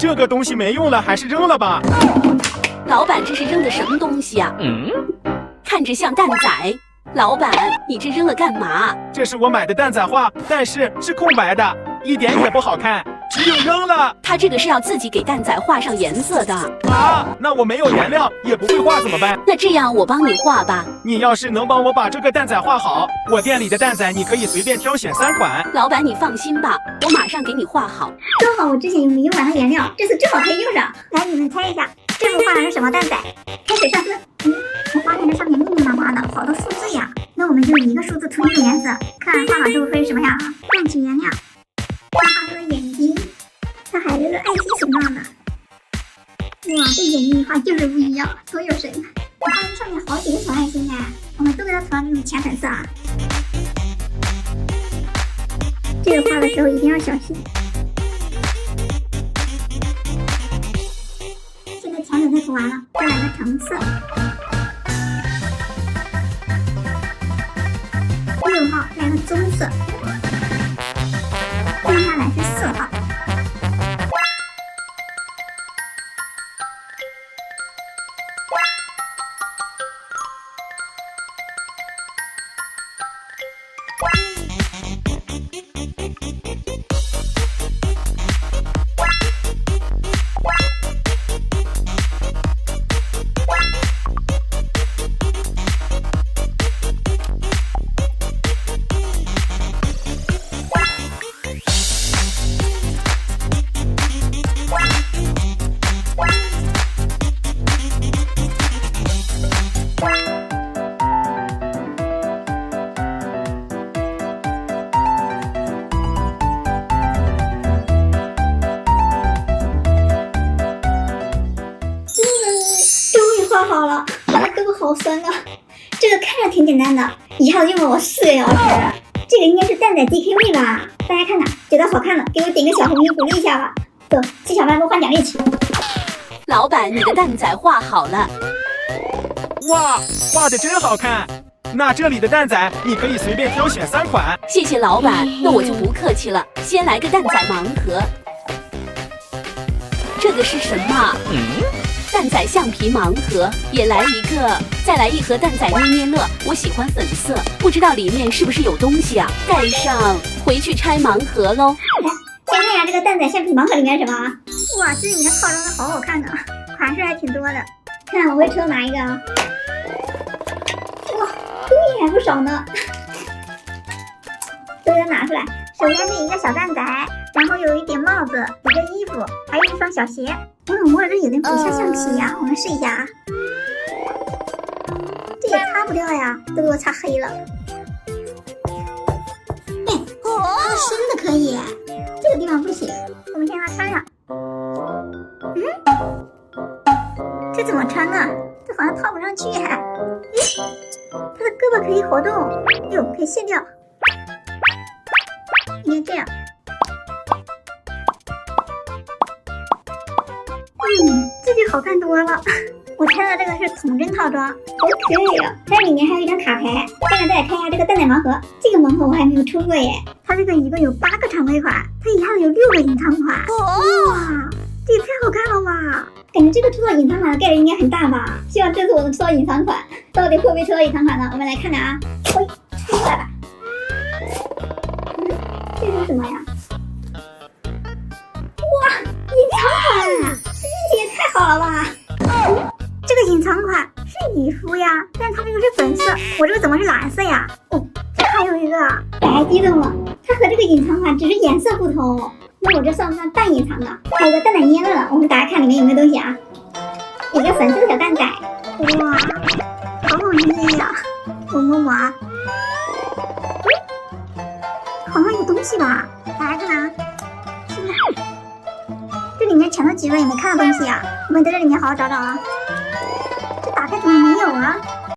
这个东西没用了，还是扔了吧。老板，这是扔的什么东西啊？看着像蛋仔。老板，你这扔了干嘛？这是我买的蛋仔画，但是是空白的，一点也不好看，只有扔了。他这个是要自己给蛋仔画上颜色的啊？那我没有颜料，也不会画怎么办？那这样我帮你画吧。你要是能帮我把这个蛋仔画好，我店里的蛋仔你可以随便挑选3款。老板，你放心吧，我马上给你画好。正好我之前没用完的颜料，这次正好可以用上。来，你们猜一下，这幅画的是什么蛋仔？开始上色。我发现这上面密密麻麻的好多数字呀。那我们就一个数字涂一个颜色，看画好之后会是什么样啊？淡取颜料，画它的眼睛，它还是个爱心形状的。哇，这眼睛一画就是不一样，多有神！我发现上面好几个小爱心哎，我们都给它涂上这种浅粉色啊。这个画的时候一定要小心。现在浅粉色涂完了，再来个橙色。6号来个棕色，接下来是4号。画好了，我的胳膊好酸啊！这个看着挺简单的，一下子用了我4个小时。这个应该是蛋仔 DK 位吧？大家看看，觉得好看的给我点个小红心鼓励一下吧。走，去小卖部换奖励去。老板，你的蛋仔画好了。哇，画的真好看！那这里的蛋仔你可以随便挑选3款。谢谢老板，那我就不客气了。先来个蛋仔盲盒。这个是什么？蛋仔橡皮盲盒，也来一个，再来一盒蛋仔捏捏乐。我喜欢粉色，不知道里面是不是有东西啊？盖上，回去拆盲盒喽。来，先看一下这个蛋仔橡皮盲盒里面是什么啊？哇，这里面套装的好好看的，款式还挺多的。看我会抽哪一个啊？哇，东西还不少呢，都得拿出来。首先是一个小蛋仔，然后有一顶帽子，一个衣服，还有一双小鞋。摸着这有点不像橡皮呀，我们试一下啊。这也擦不掉呀，都给我擦黑了。哎，它深的可以，这个地方不行，我们先让它穿上。这怎么穿呢？这好像套不上去还。它的胳膊可以活动，哟，可以卸掉。应该这样。这就好看多了。我猜的这个是童真套装，好可以啊！它里面还有一张卡牌。下面再来看一下这个蛋仔盲盒，这个盲盒我还没有抽过耶。它这个一共有8个常规款，它一下子有6个隐藏款。哇，这也太好看了吧！感觉这个抽到隐藏款的概率应该很大吧？希望这次我能抽到隐藏款。到底会不会抽到隐藏款呢？我们来看看啊。抽出来吧。这是什么呀？哇，隐藏款！这也太好了吧！这个隐藏款是礼服呀，但是它这个是粉色，我这个怎么是蓝色呀？哦，这还有一个白激动了，它和这个隐藏款只是颜色不同。那我这算不算半隐藏的？还有个蛋仔捏乐，我们打开看里面有没有东西啊？一个粉色的小蛋仔，哇，好好捏呀！我摸摸啊，好像有东西吧？打开看啊，是不是？这里面前头几个也没看到东西呀，我们在这里面好好找找啊。这打开怎么没有啊？